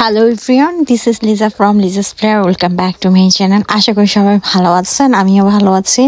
Hello everyone, this is Liza from Liza's player. Welcome back to my channel. আশা করি সবাই ভালো আছেন, আমিও ভালো আছি।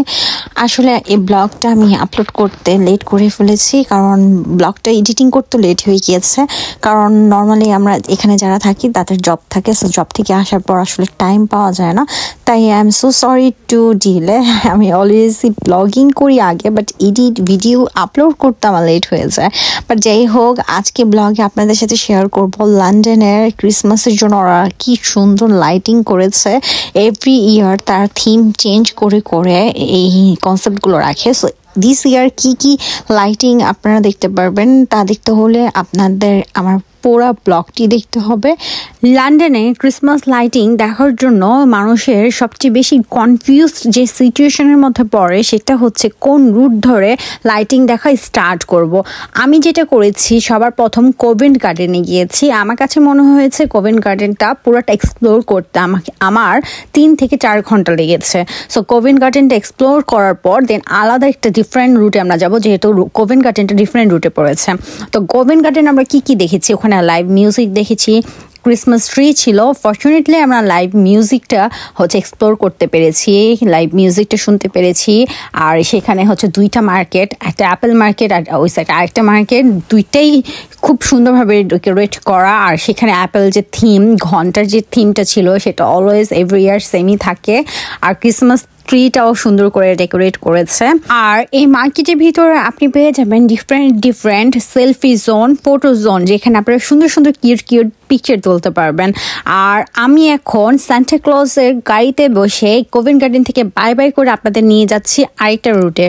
আসলে এই ব্লগটা আমি আপলোড করতে লেট করে ফেলেছি, কারণ ব্লগটা এডিটিং করতে লেট হয়ে গিয়েছে। কারণ নর্মালি আমরা এখানে যারা থাকি তাদের জব থাকে, সো জব থেকে আসার পর আসলে টাইম পাওয়া যায় না। তাই I am so sorry to delay. আমি অলওয়েজই ব্লগিং করি আগে, বাট এডিট ভিডিও আপলোড করতে আমার লেট হয়ে যায়। বাট যাই হোক, আজকে ব্লগে আপনাদের সাথে শেয়ার করবো লন্ডনের ক্রিসমাসের জন্য ওরা কি সুন্দর লাইটিং করেছে। এভরি ইয়ার তার থিম চেঞ্জ করে করে এই কনসেপ্টগুলো রাখে। সো দিস ইয়ার কি কি লাইটিং আপনারা দেখতে পারবেন, তা দেখতে হলে আপনাদের আমার পুরো ব্লগটি দেখতে হবে। লন্ডনে ক্রিসমাস লাইটিং দেখার জন্য মানুষের সবচেয়ে বেশি কনফিউজড যে সিচুয়েশনের মধ্যে পড়ে সেটা হচ্ছে কোন রুট ধরে লাইটিং দেখা স্টার্ট করব। আমি যেটা করেছি, সবার প্রথম কোভেন্ট গার্ডেনে গিয়েছি। আমার কাছে মনে হয়েছে কোভেন্ট গার্ডেনটা পুরোটা এক্সপ্লোর করতে আমার 3 থেকে 4 ঘন্টা লেগেছে। সো কোভেন্ট গার্ডেনটা এক্সপ্লোর করার পর দেন আলাদা একটা ডিফারেন্ট রুটে আমরা যাব, যেহেতু কোভেন্ট গার্ডেনটা ডিফারেন্ট রুটে পড়েছে। তো কোভেন্ট গার্ডেন আমরা কি দেখেছি, ওখানে লাইভ মিউজিক দেখেছি, ক্রিসমাস ট্রি ছিল। ফর্চুনেটলি আমরা লাইভ মিউজিকটা এক্সপ্লোর করতে পেরেছি, লাইভ মিউজিকটা শুনতে পেরেছি। আর সেখানে 2টা মার্কেট, একটা অ্যাপেল মার্কেট আর ওই সাইডে আরেকটা মার্কেট, দুইটাই খুব সুন্দরভাবে ডেকোরেট করা। আর সেখানে অ্যাপেল যে থিম, ঘন্টার যে থিমটা ছিল সেটা অলওয়েজ এভরি ইয়ার সেমই থাকে। আর ক্রিসমাস ট্রিটাও সুন্দর করে ডেকোরেট করেছে। আর এই মার্কেটের ভিতরে আপনি পেয়ে যাবেন different selfie zone, photo zone, যেখানে আপনারা সুন্দর সুন্দর কিউট পিকচার তুলতে পারবেন। আর আমি এখন সান্টা ক্লজের গাড়িতে বসে কোভেন্ট গার্ডেন থেকে বাই বাই করে আপনাদের নিয়ে যাচ্ছি আরেকটা রুটে।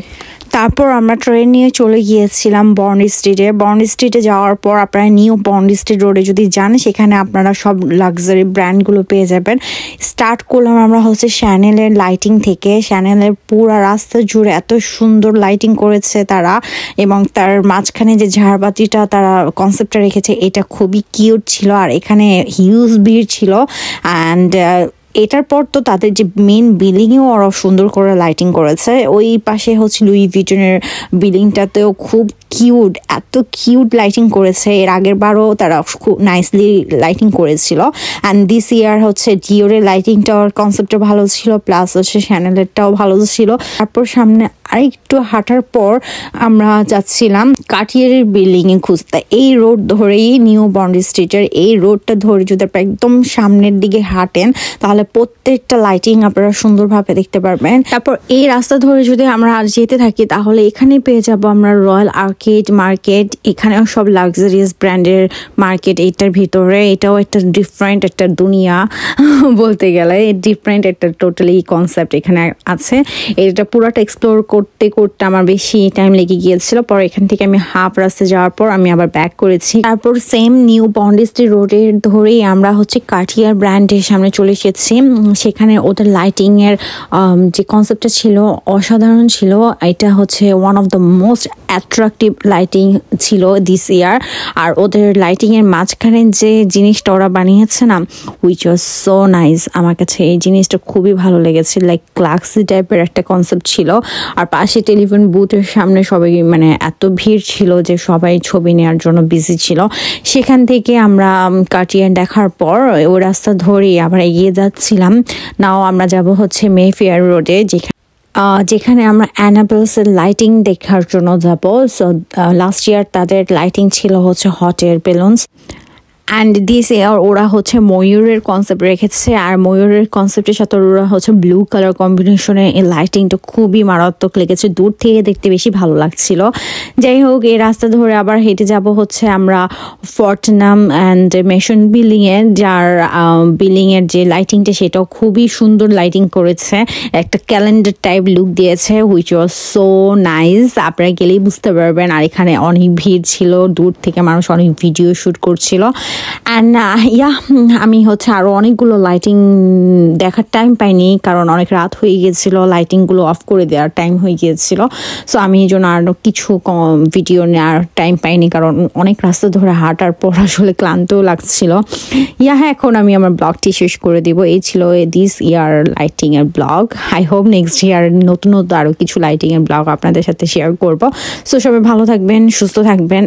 তারপর আমরা ট্রেন নিয়ে চলে গিয়েছিলাম বন্ড স্ট্রিটে। বন্ড স্ট্রিটে যাওয়ার পর আপনারা নিউ বন্ড স্ট্রিট রোডে যদি যান, সেখানে আপনারা সব লাক্সারি ব্র্যান্ডগুলো পেয়ে যাবেন। স্টার্ট করলাম আমরা শ্যানেলের লাইটিং থেকে। শ্যানেলের পুরো রাস্তা জুড়ে এত সুন্দর লাইটিং করেছে তারা, এবং তার মাঝখানে যে ঝাড়বাতিটা তারা কনসেপ্টটা রেখেছে এটা খুবই কিউট ছিল। আর এখানে হিউজ ভিড় ছিল। অ্যান্ড এটার পর তো তাদের যে মেন বিল্ডিংয়েও ওরা সুন্দর করে লাইটিং করেছে। ওই পাশে লুই ভিটনের বিল্ডিংটাতেও খুব কিউট, এত কিউট লাইটিং করেছে। এর আগের বারও তারা খুব নাইসলি লাইটিং করেছিল। অ্যান্ড দিস ইয়ার ডিওরের লাইটিংটাও কনসেপ্টটা ভালো ছিল, প্লাস শ্যানেলেরটাও ভালো ছিল। তারপর সামনে আরেকটু হাঁটার পর আমরা যাচ্ছিলাম কার্টিয়ারের বিল্ডিংয়ে খুঁজতে। এই রোড ধরেই নিউ বন্ড স্ট্রিটের এই রোডটা ধরে যদি আপনারা একদম সামনের দিকে হাঁটেন, তাহলে প্রত্যেকটা লাইটিং আপনারা সুন্দরভাবে দেখতে পারবেন। তারপর এই রাস্তা ধরে যদি আমরা যেতে থাকি, তাহলে এখানে পেয়ে যাব আমরা রয়্যাল আর্কেড মার্কেট। এখানেও সব লাক্সারিয়াস ব্র্যান্ডের মার্কেট এটার ভিতরে। এটাও একটা ডিফারেন্ট একটা দুনিয়া বলতে গেলে, ডিফারেন্ট একটা টোটালি কনসেপ্ট এখানে আছে। এটা পুরোটা এক্সপ্লোর করতে করতে আমার বেশি টাইম লেগে গিয়েছিল। পরে এখান থেকে আমি হাফ রাস্তা যাওয়ার পর আমি আবার ব্যাক করেছি। তারপর সেম নিউ বন্ড স্ট্রিট রোডের ধরেই আমরা কার্টিয়ার ব্র্যান্ডের সামনে চলে এসেছি। সেখানে ওদের লাইটিং এর যে কনসেপ্টটা ছিল অসাধারণ ছিল। এটা one of the most attractive lighting ছিল দিস ইয়ার। আর ওদের লাইটিং এর মাঝখানে যে জিনিসটা ওরা বানিয়েছে না, হুইচ ওয়াজ সো নাইস। আমার কাছে এই জিনিসটা খুবই ভালো লেগেছে। লাইক গ্লাক্সি টাইপের একটা কনসেপ্ট ছিল। আর পাশে টেলিফোন বুথের সামনে সবাই এত ভিড় ছিল যে সবাই ছবি নেওয়ার জন্য বিজি ছিল। সেখান থেকে আমরা কার্টিয়ার দেখার পর ওই রাস্তা ধরেই আবার এগিয়ে যাচ্ছিলাম। নাও আমরা যাব মেফেয়ার রোডে, যেখানে আমরা অ্যানাবেলসের লাইটিং দেখার জন্য যাব। সো লাস্ট ইয়ার তাদের লাইটিং ছিল hot air balloons. And this ইয়ার ওরা ময়ূরের কনসেপ্ট রেখেছে। আর ময়ূরের কনসেপ্টের সাথে ওরা ব্লু কালার কম্বিনেশনে এই লাইটিংটা খুবই মারাত্মক লেগেছে। দূর থেকে দেখতে বেশি ভালো লাগছিল। যাই হোক, এই রাস্তা ধরে আবার হেঁটে যাব আমরা ফর্টনাম অ্যান্ড মেশন বিল্ডিংয়ে, যার বিল্ডিংয়ের যে লাইটিংটা সেটাও খুবই সুন্দর লাইটিং করেছে। একটা ক্যালেন্ডার টাইপ লুক দিয়েছে, হুইচ ওয়াজ সো নাইস। আপনারা গেলেই বুঝতে পারবেন। আর এখানে অনেক ভিড় ছিল, দূর থেকে মানুষ অনেক ভিডিও শ্যুট করছিল। অ্যান্ড আমি আরও অনেকগুলো লাইটিং দেখার টাইম পাইনি, কারণ অনেক রাত হয়ে গিয়েছিল, লাইটিংগুলো অফ করে দেওয়ার টাইম হয়ে গিয়েছিল। সো আমি এই জন্য আরও কিছু ভিডিও নেওয়ার টাইম পাইনি, কারণ অনেক রাস্তা ধরে হাঁটার পর ক্লান্তও লাগছিল। এখন আমি আমার ব্লগটি শেষ করে দিব। এই ছিল দিস ইয়ার লাইটিংয়ের blog. I hope next year নতুন আরও কিছু লাইটিংয়ের ব্লগ আপনাদের সাথে শেয়ার করব। সো সবাই ভালো থাকবেন, সুস্থ থাকবেন।